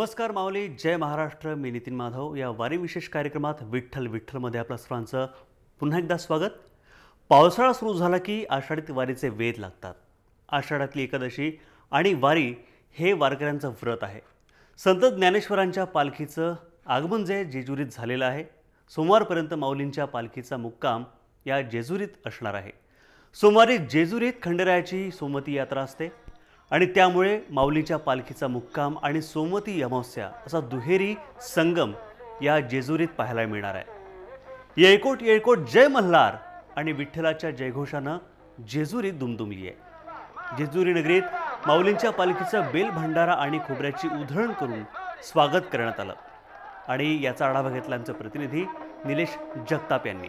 नमस्कार माऊली, जय महाराष्ट्र. मी नितीन माधव. या वारी विशेष कार्यक्रमात विठ्ठल विठ्ठलमध्ये आपल्या सर्वांचं पुन्हा एकदा स्वागत. पावसाळा सुरू झाला की आषाढीत वारीचे वेध लागतात. आषाढातली एकादशी आणि वारी हे वारकऱ्यांचं व्रत आहे. संत ज्ञानेश्वरांच्या पालखीचं आगमन जे जेजुरीत झालेलं आहे. सोमवारपर्यंत माऊलींच्या पालखीचा मुक्काम या जेजुरीत असणार आहे. सोमवारी जेजुरीत खंडेरायाची सोमवती यात्रा असते आणि त्यामुळे माऊलीच्या पालखीचा मुक्काम आणि सोमवती अमावस्या असा दुहेरी संगम या जेजुरीत पाहायला मिळणार आहे. येळकोट येळकोट जय मल्हार आणि विठ्ठलाच्या जयघोषानं जेजुरी दुमदुमली आहे. जेजुरी नगरीत माऊलींच्या पालखीचं बेल भंडारा आणि खोबऱ्याची उधळण करून स्वागत करण्यात आलं आणि याचा आढावा घेतला आमचे प्रतिनिधी निलेश जगताप यांनी.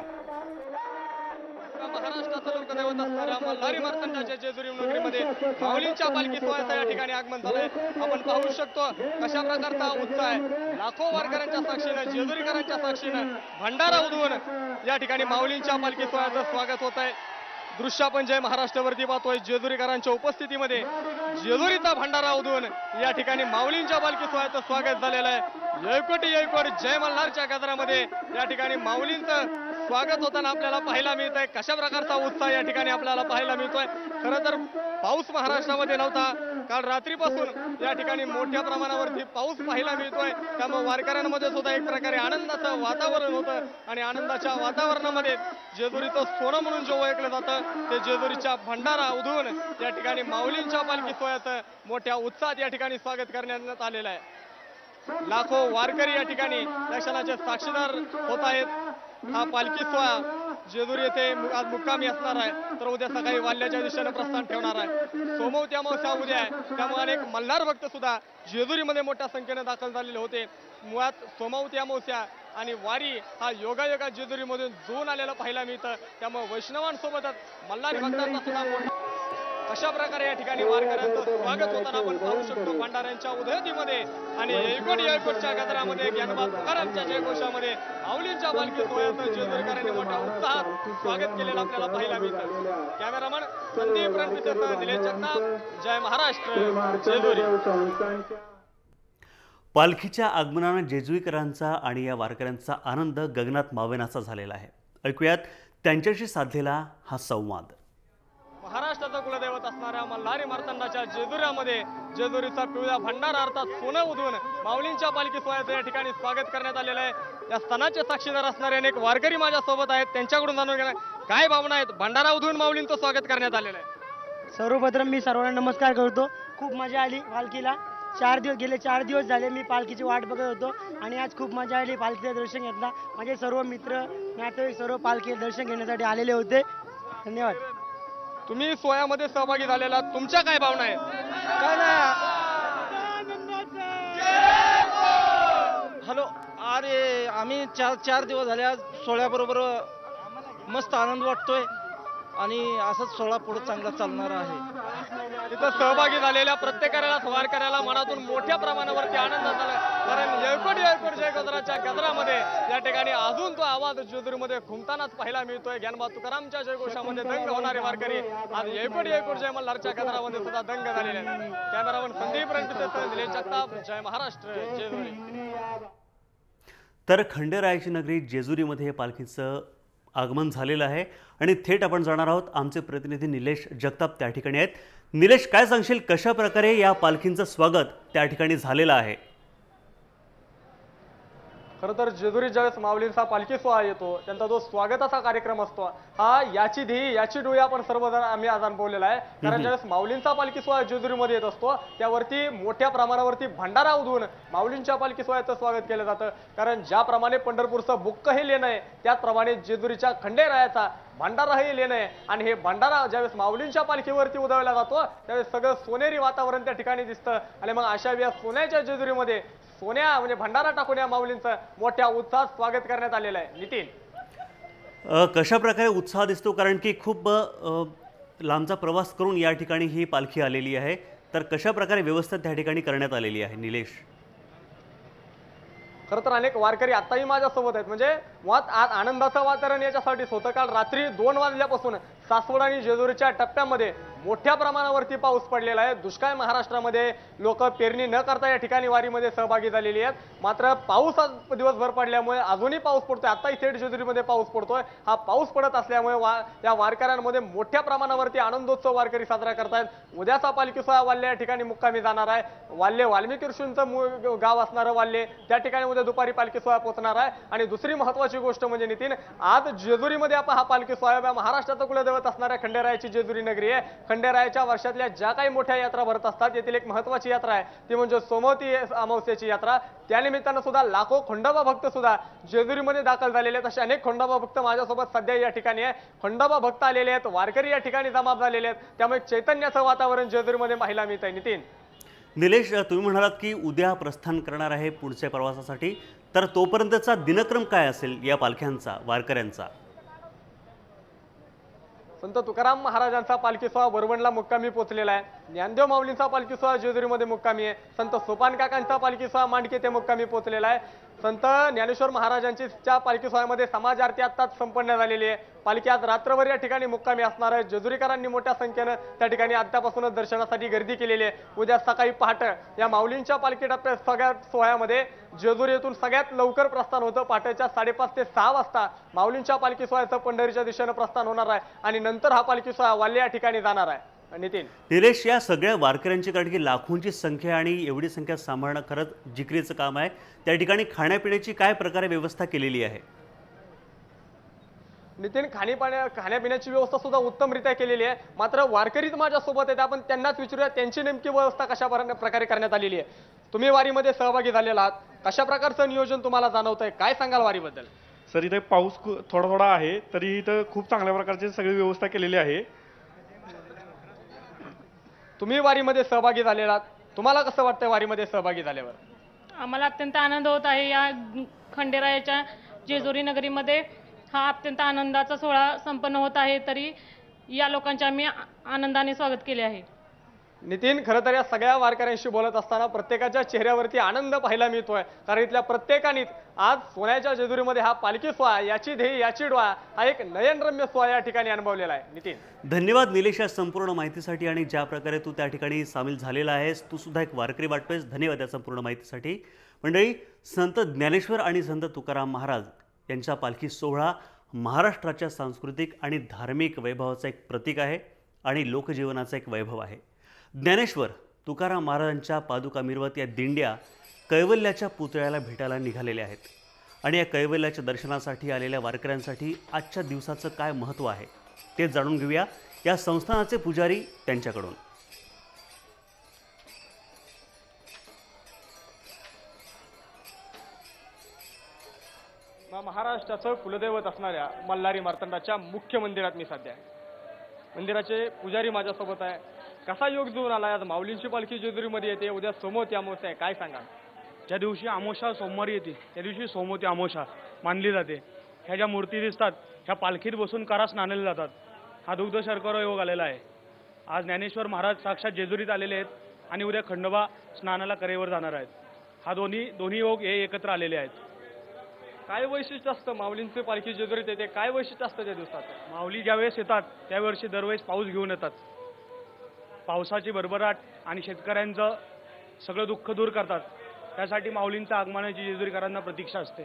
मल्हारी मार्तंडाच्या जेजुरी नगरीमध्ये माऊलींच्या पालखी सोहळ्याचं या ठिकाणी आगमन झालंय. आपण पाहू शकतो कशा प्रकारचा उत्साह आहे. लाखो वारकऱ्यांच्या साक्षीनं, जेजुरीकरांच्या साक्षीनं भंडारा उधळून या ठिकाणी माऊलींच्या पालखी सोहळ्याचं स्वागत होत आहे. दृश्य आपण जय महाराष्ट्रवरती पाहतोय. जेजुरीकरांच्या उपस्थितीमध्ये जेजुरीचा भंडारा उधळून या ठिकाणी माऊलींच्या पालखी सोहळ्याचं स्वागत झालेलं आहे. येळकोट येळकोट जय मल्हारच्या गजरामध्ये या ठिकाणी माऊलींचं स्वागत होताना आपल्याला पाहायला मिळत आहे. कशा प्रकारचा उत्साह या ठिकाणी आपल्याला पाहायला मिळतोय. खरं तर पाऊस महाराष्ट्रामध्ये नव्हता. काल रात्रीपासून या ठिकाणी मोठ्या प्रमाणावरती पाऊस पाहायला मिळतोय. त्यामुळे वारकऱ्यांमध्ये सुद्धा एक प्रकारे आनंदाचं वातावरण होतं आणि आनंदाच्या वातावरणामध्ये जेजुरीचं सोनं म्हणून जे ओळखलं जातं ते जेजुरीच्या भंडारा उधळून या ठिकाणी माऊलींच्या पालखी सोहळ्याचं मोठ्या उत्साहात या ठिकाणी स्वागत करण्यात आलेलं आहे. लाखो वारकरी या ठिकाणी या क्षणाचे साक्षीदार होत आहेत. हा पालखी सोहळा जेजुरी येथे आज मुक्कामी असणार आहे, तर उद्या सकाळी वाल्याच्या दिशेने प्रस्थान ठेवणार आहे. सोमवती अमावस्या उद्या आहे, त्यामुळे अनेक मल्हार भक्त सुद्धा जेजुरीमध्ये मोठ्या संख्येने दाखल झालेले होते. मुळात सोमवती अमावस्या आणि वारी हा योगायोगा जेजुरीमधून जुळून आलेला पाहायला मिळतं. त्यामुळे वैष्णवांसोबतच मल्हारी भक्तांचा सुद्धा मोठा अशा प्रकारे या ठिकाणी वारकऱ्यांचं स्वागत होताना आपण पाहू शकतो. भंडाऱ्यांच्या उधळतीमध्ये आणि येळकोट येळकोटच्या गजरामध्ये ज्ञानोबा तुकारामच्या जयघोषामध्ये माऊलींच्या पालखी सोहळ्याचं जेजुरीकरांनी मोठ्या उत्साहात स्वागत केलेलं आपल्याला पाहायला मिळतं. कॅमेरामन संदीप रणपिसेसह निलेश जगताप, जय महाराष्ट्र, जेजुरी. पालखीच्या आगमनानं जेजुरीकरांचा आणि या वारकऱ्यांचा आनंद गगनात मावेनासा झालेला आहे. ऐकूयात त्यांच्याशी साधलेला हा संवाद. महाराष्ट्राचं कुलदैवत असणाऱ्या मल्हारी मार्तंडाच्या जेजुऱ्यामध्ये जेजुरीचा पिवळा भंडारा अर्थात सोनं उधळून माऊलींच्या पालखी सोहळ्याचं या ठिकाणी स्वागत करण्यात आलेलं आहे. या सणाचे साक्षीदार असणारे अनेक वारकरी माझ्या सोबत आहेत. त्यांच्याकडून जाणून घेणार काय भावना आहेत. भंडारा उधळून माऊलींचं स्वागत करण्यात आलेलं आहे. सर्वप्रथम मी सर्वांना नमस्कार करतो. खूप मजा आली पालखीला. गेले 4 दिवस झाले मी पालखीची वाट बघत होतो आणि आज खूप मजा आली. पालखीचं दर्शन घेतला. माझे सर्व मित्र नातेवाईक सर्व पालखी दर्शन घेण्यासाठी आलेले होते. धन्यवाद. तुम्ही सोहळ्यामध्ये सहभागी झालेला, तुमच्या काय भावना आहेत? काय ना हॅलो, अरे आम्ही चार दिवस झाले आज सोहळ्याबरोबर मस्त आनंद वाटतोय आणि असंच सोहळा पुढे चांगला चालणार आहे. तिथं सहभागी झालेल्या प्रत्येकाला वारकऱ्याला मनातून मोठ्या प्रमाणावरती आनंद झाला. कारण येळकोट येळकोट जय गजराच्या गजरामध्ये या ठिकाणी अजून तो आवाज जेजुरीमध्ये घुमतानाच पाहायला मिळतोय. ज्ञानोबा तुकारामच्या जयघोषामध्ये दंग होणारे वारकरी आज येळकोट येळकोट जय मल्हारच्या गजरामध्ये सुद्धा दंग झालेले आहेत. कॅमेरामन संदीप रणपिसेसह निलेश जगताप, जय महाराष्ट्र, जेजुरी. तर खंडेरायाची नगरी जेजुरीमध्ये हे पालखीचं आगमन झालेलं आहे आणि थेट आपण जाणार आहोत. आमचे प्रतिनिधी निलेश जगताप त्या ठिकाणी आहेत. निलेश, काय सांगशील कशा प्रकारे या पालखींचं स्वागत त्या ठिकाणी झालेलं आहे? खरं तर जेजुरी ज्यावेळेस माऊलींचा पालखी सोहळा येतो त्यांचा जो स्वागताचा कार्यक्रम असतो हा याची ध्येय याची डोळी आपण सर्वजण आम्ही आज अनुभवलेला आहे. कारण ज्यावेळेस माऊलींचा पालखी सोहळा जेजुरीमध्ये येत असतो त्यावरती मोठ्या प्रमाणावरती भंडारा उधळून माऊलींच्या पालखी सोहळ्याचं स्वागत केलं जातं. कारण ज्याप्रमाणे पंढरपूरचं बुक्क हे लेणं आहे त्याचप्रमाणे जेजुरीच्या खंडेरायाचा भंडारा हे लेणं आहे. आणि हे भंडारा ज्यावेळेस माऊलींच्या पालखीवरती उधळला जातो त्यावेळेस सगळं सोनेरी वातावरण त्या ठिकाणी दिसतं. आणि मग अशा या सोन्याच्या जेजुरीमध्ये सोन्या म्हणजे भंडारा टाकून या माऊलींचं मोठ्या उत्साहात स्वागत करण्यात आलेलं आहे. नितीन, कशा प्रकारे उत्साह दिसतो? कारण की खूप लांबचा प्रवास करून या ठिकाणी ही पालखी आलेली आहे, तर कशा प्रकारे व्यवस्था त्या ठिकाणी करण्यात आलेली आहे निलेश? खरं तर अनेक वारकरी आताही माझ्यासोबत आहेत. म्हणजे मुळात आज आनंदाचं वातावरण याच्यासाठीच होतं. काल रात्री 2 वाजल्यापासून सासवड आणि जेजुरीच्या टप्प्यामध्ये मोठ्या प्रमाणावरती पाऊस पडलेला आहे. दुष्काळ महाराष्ट्रामध्ये लोक पेरणी न करता या ठिकाणी वारीमध्ये सहभागी झालेली आहेत. मात्र पाऊस आज दिवसभर पडल्यामुळे अजूनही पाऊस पडतोय. आताही थेट जेजुरीमध्ये पाऊस पडतोय. हा पाऊस पडत असल्यामुळे या वारकऱ्यांमध्ये मोठ्या प्रमाणावरती आनंदोत्सव वारकरी साजरा करतायत. उद्याचा पालखी सोहळा वाल्हे या ठिकाणी मुक्कामी जाणार आहे. वाल्हे वाल्मिकी ऋषींचं मूळ गाव असणारं वाल्हे त्या ठिकाणी उद्या दुपारी पालखी सोहळा पोहोचणार आहे. आणि दुसरी महत्वाची गोष्ट म्हणजे नितीन, आज जेजुरीमध्ये आपण हा पालखी सोहळा महाराष्ट्राचं कुलदैवत असणाऱ्या खंडेरायाची जेजुरी नगरी आहे. खंडेरायाच्या वर्षातल्या ज्या काही मोठ्या यात्रा भरत असतात यातील एक महत्वाची यात्रा आहे ती म्हणजे सोमवती अमावस्येची यात्रा. त्यानिमित्तानं सुद्धा लाखो खंडोबा भक्त सुद्धा जेजुरीमध्ये दाखल झालेले आहेत. असे अनेक खंडोबा भक्त माझ्यासोबत सध्या या ठिकाणी आहे. खंडोबा भक्त आलेले आहेत, वारकरी या ठिकाणी जमा झालेले आहेत. त्यामुळे चैतन्याचं वातावरण जेजुरीमध्ये पाहायला मिळत आहे. नितीन, निलेश, तुम्ही म्हणालात की उद्या प्रस्थान करणार आहे पुढच्या प्रवासासाठी, तर तोपर्यंतचा दिनक्रम काय असेल या पालख्यांचा, वारकऱ्यांचा? संत तुकाराम महाराजांचा पालखी सोहळा वरवणला मुक्कामी पोहोचलेला आहे. ज्ञानदेव माऊलींचा पालखी सोहळा जेजुरीमध्ये मुक्कामी आहे. संत सोपान काकांचा पालखी सोहळा मांडके ते मुक्कामी पोहोचलेला आहे. संत ज्ञानेश्वर महाराजांच्या पालखी सोहळ्यामध्ये समाज आरती आत्ताच संपन्न झालेली आहे. पालखी आज रात्रभर या ठिकाणी मुक्कामी असणार आहे. जेजुरीकरांनी मोठ्या संख्येनं त्या ठिकाणी आतापासूनच दर्शनासाठी गर्दी केलेली आहे. उद्या सकाळी पहाटे या माऊलींच्या पालखी टप्प्यात सगळ्यात सोहळ्यामध्ये जेजुरी येथून सगळ्यात लवकर प्रस्थान होतं. पहाटेच्या 5:30 ते 6 वाजता माऊलींच्या पालखी सोहळ्याचं पंढरीच्या दिशेनं प्रस्थान होणार आहे आणि नंतर हा पालखी सोहळा वाल्हे या ठिकाणी जाणार आहे. नितीन, निलेश, या सगळ्या वारकऱ्यांची, कारण की लाखोंची संख्या आणि एवढी संख्या सांभाळणं खरंच जिकरीचं काम आहे. त्या ठिकाणी खाण्यापिण्याची काय प्रकारे व्यवस्था केलेली आहे? नितीन, खाण्यापिण्याची व्यवस्था सुद्धा उत्तमरित्या केलेली आहे. मात्र वारकरीच माझ्यासोबत आहेत, आपण त्यांनाच विचारूया त्यांची नेमकी व्यवस्था कशा प्रकारे करण्यात आलेली आहे. तुम्ही वारीमध्ये सहभागी झालेला आहात, कशा प्रकारचं नियोजन तुम्हाला जाणवतंय, काय सांगाल वारीबद्दल? सर, इथे पाऊस थोडा थोडा आहे तरी इथं खूप चांगल्या प्रकारची सगळी व्यवस्था केलेली आहे. तुम्ही वारीमध्ये सहभागी झालेला आहात, तुम्हाला कसं वाटतंय वारीमध्ये सहभागी झाल्यावर? आम्हाला अत्यंत आनंद होत आहे. या खंडेरायाच्या जेजुरी नगरीमध्ये हा अत्यंत आनंदाचा सोहळा संपन्न होत आहे, तरी या लोकांचे आम्ही आनंदाने स्वागत केले आहे. नितीन, खरं तर या सगळ्या वारकऱ्यांशी बोलत असताना प्रत्येकाच्या चेहऱ्यावरती आनंद पाहायला मिळतोय. कारण इथल्या प्रत्येकाने आज सोन्याच्या जेजुरीमध्ये हा पालखी सोहळा, याची ध्येय याची डोळा, हा एक नयनरम्य सोहळा या ठिकाणी अनुभवलेला आहे. नितीन, धन्यवाद निलेश या संपूर्ण माहितीसाठी आणि ज्या प्रकारे तू त्या ठिकाणी सामील झालेला आहेस. तू सुद्धा एक वारकरी वाटतोयस. धन्यवाद या संपूर्ण माहितीसाठी. मंडळी, संत ज्ञानेश्वर आणि संत तुकाराम महाराज यांचा पालखी सोहळा महाराष्ट्राच्या सांस्कृतिक आणि धार्मिक वैभवाचं एक प्रतीक आहे आणि लोकजीवनाचा एक वैभव आहे. ज्ञानेश्वर तुकाराम महाराजांच्या पादुका मिरवत या दिंड्या कैवल्याच्या पुतळ्याला भेटायला निघालेल्या आहेत आणि या कैवल्याच्या दर्शनासाठी आलेल्या वारकऱ्यांसाठी आजच्या दिवसाचं काय महत्त्व आहे ते जाणून घेऊया या संस्थानाचे पुजारी त्यांच्याकडून. महाराष्ट्राचं कुलदैवत असणाऱ्या मल्हारी मार्तंडाच्या मुख्य मंदिरात मी सध्या आहे. मंदिराचे पुजारी माझ्यासोबत आहे. कसा योग जुळून आला? आज माऊलींची पालखी जेजुरीमध्ये येते, उद्या सोमवती अमावस्या आहे, काय सांगा? ज्या दिवशी अमावस्या सोमवारी येते त्या दिवशी सोमवती अमावस्या मानली जाते. ह्या ज्या मूर्ती दिसतात ह्या पालखीत बसून करा स्नानाला जातात. हा दुग्ध शर्करा योग आलेला आहे. आज ज्ञानेश्वर महाराज साक्षात जेजुरीत आलेले आहेत आणि उद्या खंडोबा स्नानाला करेवर जाणार आहेत. हा दोन्ही योग हे एकत्र आलेले आहेत. काय वैशिष्ट्य असतं माऊलींची पालखी जेजुरीत येते, काय वैशिष्ट्य असतं त्या दिवसात? माऊली ज्यावेळेस येतात त्यावर्षी दरवेळेस पाऊस घेऊन येतात. पावसाची भरभराट आणि शेतकऱ्यांचं सगळं दुःख दूर करतात. त्यासाठी माऊलींच्या आगमनाची जेजुरीकरांना प्रतीक्षा असते.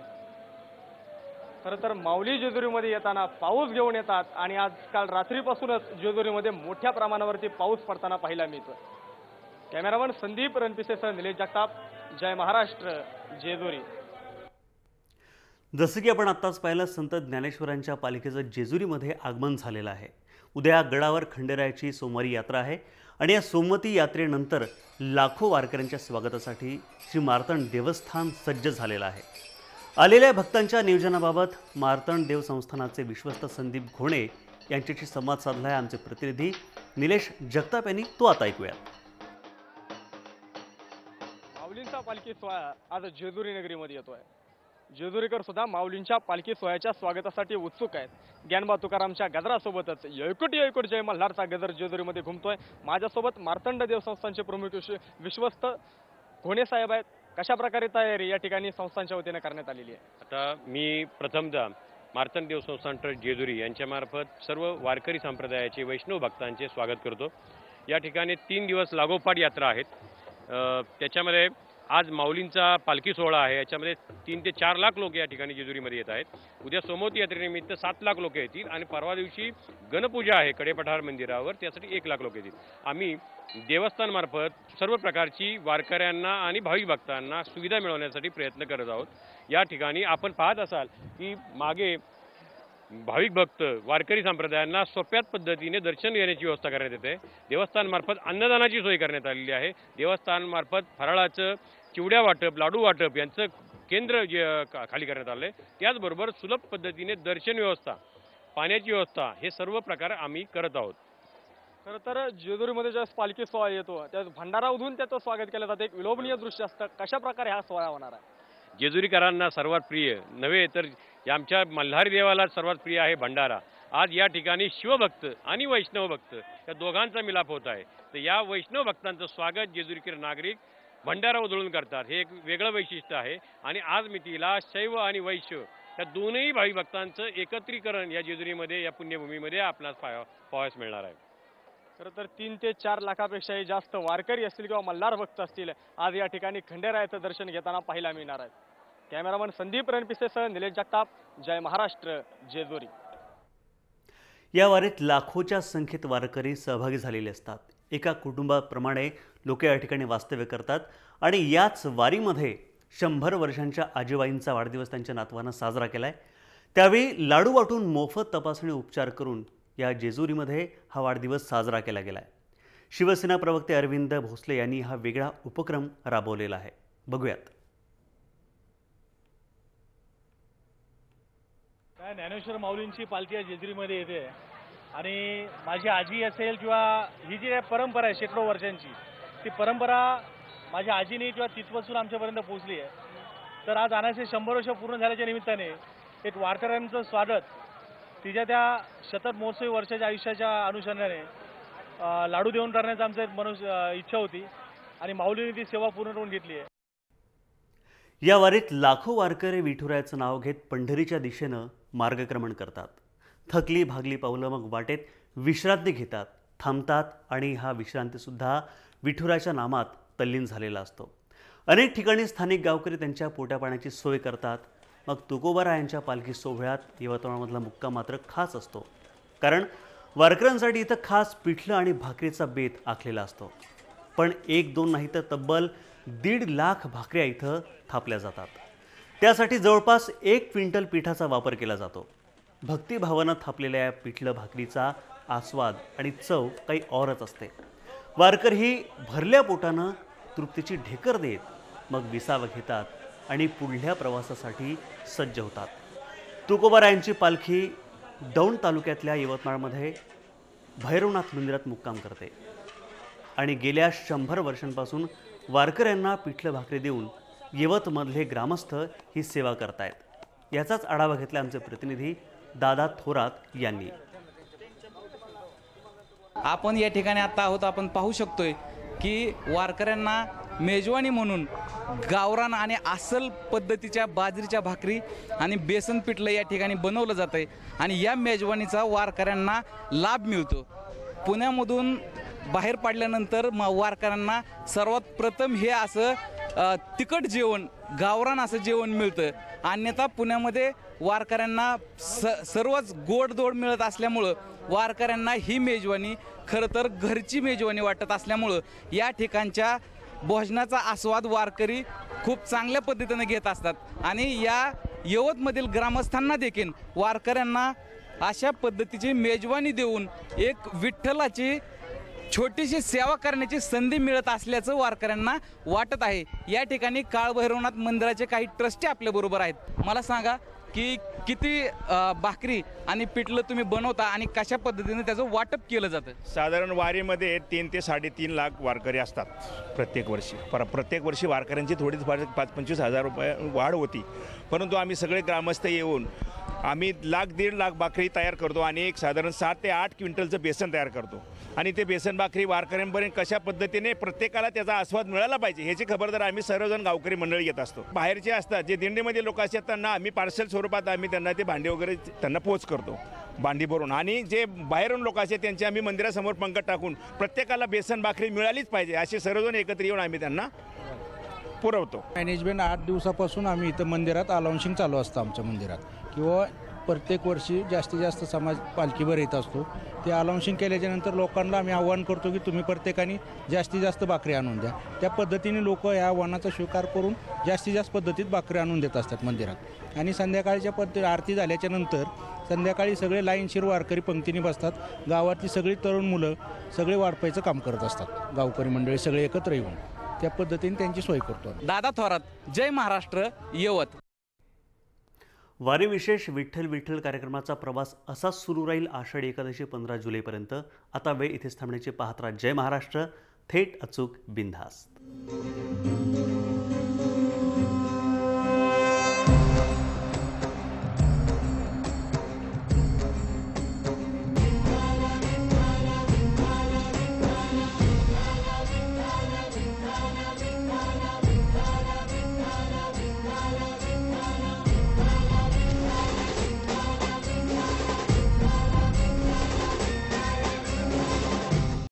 खरं तर माऊली जेजुरीमध्ये येताना पाऊस घेऊन येतात आणि आजकाल रात्रीपासूनच जेजुरीमध्ये मोठ्या प्रमाणावरती पाऊस पडताना पाहायला मिळतोय. कॅमेरामन संदीप रणपिसेसह निलेश जगताप, जय महाराष्ट्र, जेजुरी. जसं की आपण आत्ताच पाहिलं, संत ज्ञानेश्वरांच्या पालखीचं जेजुरीमध्ये आगमन झालेलं आहे. उद्या गडावर खंडेरायाची सोमवारी यात्रा आहे आणि या सोमवती यात्रेनंतर लाखो वारकऱ्यांच्या स्वागतासाठी श्री मार्तंड देवस्थान सज्ज झालेलं आहे. आलेल्या भक्तांच्या नियोजनाबाबत मार्तंड देव संस्थानाचे विश्वस्त संदीप घोणे यांच्याशी संवाद साधला आहे आमचे प्रतिनिधी निलेश जगताप यांनी. तो आता ऐकूया. माऊलींचा पालखी सोहळा आज जेजुरी नगरीमध्ये येतोय. जेजुरीकर सुद्धा माऊलींच्या पालखी सोहळ्याच्या स्वागतासाठी उत्सुक आहेत. ज्ञानबा तुकारामच्या गजरासोबतच येळकोट जय मल्हारचा गजर जेजुरीमध्ये घुमतोय. माझ्यासोबत मार्तंड देवसंस्थानचे प्रमुख विश्वस्त घोणे साहेब आहेत. कशा प्रकारे तयारी या ठिकाणी संस्थांच्या वतीने करण्यात आलेली आहे? आता मी प्रथमतः मार्तंडदेव संस्थान ट्रस्ट जेजुरी यांच्यामार्फत सर्व वारकरी संप्रदायाचे वैष्णव भक्तांचे स्वागत करतो। या ठिकाणी 3 दिवस लागोपाठ यात्रा आहेत। त्याच्यामध्ये आज माऊलींचा पालखी सोहळा आहे। याच्यामध्ये 3 ते 4 लाख लोक या ठिकाणी जेजुरीमध्ये येत आहेत। उद्या सोमवती यात्रेनिमित्त 7 लाख लोक येतील आणि परवा दिवशी गणपूजा आहे कडेपठार मंदिरावर, त्यासाठी 1 लाख लोक येतील। आम्ही देवस्थानमार्फत सर्व प्रकारची वारकऱ्यांना आणि भाविक भक्तांना सुविधा मिळवण्यासाठी प्रयत्न करत आहोत। या ठिकाणी आपण पाहत असाल की मागे भाविक भक्त वारकरी संप्रदायांना सोप्या पद्धतीने दर्शन घेण्याची व्यवस्था करण्यात येते। देवस्थानमार्फत अन्नदानाची सोय करण्यात आलेली आहे। देवस्थानमार्फत फराळाचं चिवड्या वाटप, लाडू वाटप यांचं केंद्र खाली करण्यात आलं आहे। त्याचबरोबर सुलभ पद्धतीने दर्शन व्यवस्था, पाण्याची व्यवस्था हे सर्व प्रकार आम्ही करत आहोत। खरं तर जेजुरीमध्ये ज्या पालखी सोहळा येतो त्या भंडारा उधळून त्याचं स्वागत केलं जातं, एक विलोभनीय दृश्य असतं। कशा प्रकारे हा सोहळा होणार आहे? जेजुरीकरांना सर्वात प्रिय नव्हे तर आमच्या मल्हारी देवाला सर्वात प्रिय आहे भंडारा। आज या ठिकाणी शिवभक्त आणि वैष्णव भक्त या दोघांचा मिलाप होत आहे। तर या वैष्णव भक्तांचं स्वागत जेजुरीकर नागरिक भंडारा उधळून करतात, हे एक वेगळं वैशिष्ट्य आहे। आणि आज मितीला शैव आणि वैश्य या दोनही भाविक भक्तांचं एकत्रीकरण या जेजुरीमध्ये, या पुण्यभूमीमध्ये आपल्याला पाहावयास मिळणार आहे। खरं तर 3 ते 4 लाखापेक्षाही जास्त वारकरी असतील किंवा मल्हार भक्त असतील आज या ठिकाणी खंडेरायाचं दर्शन घेताना पाहायला मिळणार आहे। कॅमेरामन संदीप रणपिसेसह निलेश जगताप, जय महाराष्ट्र, जेजुरी। या वारीत लाखोच्या संख्येत वारकरी सहभागी झालेले असतात। एका कुटुंबाप्रमाणे लोक या ठिकाणी वास्तव्य करतात आणि याच वारीमध्ये 100 वर्षांच्या आजीबाईंचा वाढदिवस त्यांच्या नातवानं साजरा केलाय। त्यावेळी लाडू वाटून मोफत तपासणी उपचार करून या जेजुरीमध्ये हा वाढदिवस साजरा केला गेलाय। शिवसेना प्रवक्ते अरविंद भोसले यांनी हा वेगळा उपक्रम राबवलेला आहे, बघूयात। ज्ञानेश्वर माऊलींची पालखी या जेजुरीमध्ये येते आणि माझी आजी असेल किंवा ही जी परंपरा आहे शेकडो वर्षांची, ती परंपरा माझ्या आजीने किंवा तिथपासून आमच्यापर्यंत पोहोचली आहे। तर आज आणायचे 100 वर्ष पूर्ण झाल्याच्या निमित्ताने एक वारकऱ्यांचं स्वागत तिच्या त्या शतक महोत्सवी वर्षाच्या आयुष्याच्या अनुषंगाने लाडू देऊन करण्याचं आमचं एक इच्छा होती आणि माऊलीने ती सेवा पूर्ण करून घेतली आहे। या वारीत लाखो वारकरी विठुरायाचं नाव घेत पंढरीच्या दिशेनं मार्गक्रमण करतात। थकली भागली पावलं मग वाटेत विश्रांती घेतात, थांबतात आणि हा विश्रांतीसुद्धा विठुरायाच्या नामात तल्लीन झालेला असतो। अनेक ठिकाणी स्थानिक गावकरी त्यांच्या पोटापाण्याची सोय करतात। मग तुकोबारायांच्या पालखी सोहळ्यात यवतमाळमधला मुक्काम मात्र खास असतो, कारण वारकऱ्यांसाठी इथं खास पिठलं आणि भाकरीचा बेत आखलेला असतो। पण 1-2 नाही तर तब्बल 1.5 लाख भाकऱ्या इथं थापल्या जातात। त्यासाठी जवळपास 1 क्विंटल पिठाचा वापर केला जातो। भक्तिभावानं थापलेल्या या पिठलं भाकरीचा आस्वाद आणि चव काही औरच असते। वारकरी भरल्या पोटानं तृप्तीची ढेकर देत मग विसावा घेतात आणि पुढल्या प्रवासासाठी सज्ज होतात। तुकोबारायांची पालखी दौंड तालुक्यातल्या यवतमाळमध्ये भैरवनाथ मंदिरात मुक्काम करते आणि गेल्या 100 वर्षांपासून वारकऱ्यांना पिठलं भाकरी देऊन यवतमधले ग्रामस्थ ही सेवा करतायत। याचाच आढावा घेतला आमचे प्रतिनिधी दादा थोरात यांनी। आपण या ठिकाणी आता आहोत, आपण पाहू शकतोय की वारकऱ्यांना मेजवानी म्हणून गावरान आणि अस्सल पद्धतीच्या बाजरीच्या भाकरी आणि बेसन पिठलं या ठिकाणी बनवलं जातंय आणि या मेजवानीचा वारकऱ्यांना लाभ मिळतो। पुण्यामधून बाहेर पडल्यानंतर वारकऱ्यांना सर्वात प्रथम हे असं तिखट जेवण, गावरान असं जेवण मिळतं। अन्यथा पुण्यामध्ये वारकऱ्यांना सर्वच गोडधोड मिळत असल्यामुळं वारकऱ्यांना ही मेजवानी खरं तर घरची मेजवानी वाटत असल्यामुळं या ठिकाणच्या भोजनाचा आस्वाद वारकरी खूप चांगल्या पद्धतीने घेत असतात आणि या यवतमधील ग्रामस्थांना देखील वारकऱ्यांना अशा पद्धतीची मेजवानी देऊन एक विठ्ठलाची छोटीशी सेवा करण्याची संधी मिळत असल्याचं वारकऱ्यांना वाटत आहे। या ठिकाणी काळभैरवनाथ मंदिराचे काही ट्रस्टी आपल्याबरोबर आहेत। मला सांगा की किती भाकरी आणि पिठलं तुम्ही बनवता आणि कशा पद्धतीने त्याचं वाटप केलं जातं? साधारण वारीमध्ये 3 ते 3.5 लाख वारकरी असतात प्रत्येक वर्षी। प्रत्येक वर्षी वारकऱ्यांची थोडीच 5-25 हजार रुपये वाढ होती, परंतु आम्ही सगळे ग्रामस्थ येऊन आम्ही 1.5 लाख भाकरी तयार करतो आणि एक साधारण 7 ते 8 क्विंटलचं बेसन तयार करतो आणि ते बेसन भाकरी वारकऱ्यांपर्यंत कशा पद्धतीने प्रत्येकाला त्याचा आस्वाद मिळाला पाहिजे ह्याची खबरदार आम्ही सर्वजण गावकरी मंडळी घेत असतो. बाहेरचे असतात जे दिंडीमध्ये लोक असतात त्यांना आम्ही पार्सल स्वरूपात आम्ही त्यांना ते भांडे वगैरे त्यांना पोच करतो भांडी भरून, आणि जे बाहेरून लोक असतात त्यांचे आम्ही मंदिरासमोर पंगत टाकून प्रत्येकाला बेसन भाकरी मिळालीच पाहिजे असे सर्वजण एकत्र येऊन आम्ही त्यांना पुरवतो. मॅनेजमेंट 8 दिवसापासून आम्ही इथं मंदिरात अलाउन्सिंग चालू असतं आमच्या मंदिरात, किंवा प्रत्येक वर्षी जास्तीत जास्त समाज पालखीवर येत असतो. ते अलाउन्सिंग केल्याच्यानंतर लोकांना आम्ही आव्हान करतो की तुम्ही प्रत्येकाने जास्तीत जास्त भाकरी आणून द्या. त्या पद्धतीने लोक या आव्हानाचा स्वीकार करून जास्तीत जास्त पद्धतीत भाकरी आणून देत असतात मंदिरात. आणि संध्याकाळच्या आरती झाल्याच्या नंतर संध्याकाळी सगळे लाईनशीर वारकरी पंक्तीने बसतात. गावातली सगळी तरुण मुलं सगळे वाढपायचं काम करत असतात. गावकरी मंडळी सगळे एकत्र येऊन त्या पद्धतीने त्यांची सोय करतो. दादा थोरात, जय महाराष्ट्र, यवत. वारी विशेष विठ्ठल विठ्ठल कार्यक्रमाचा प्रवास असाच सुरू राहील आषाढी एकादशी 15 जुलैपर्यंत. आता वेळ इथेच थांबण्याची. पाहत राहा जय महाराष्ट्र, थेट अचूक बिनधास्त.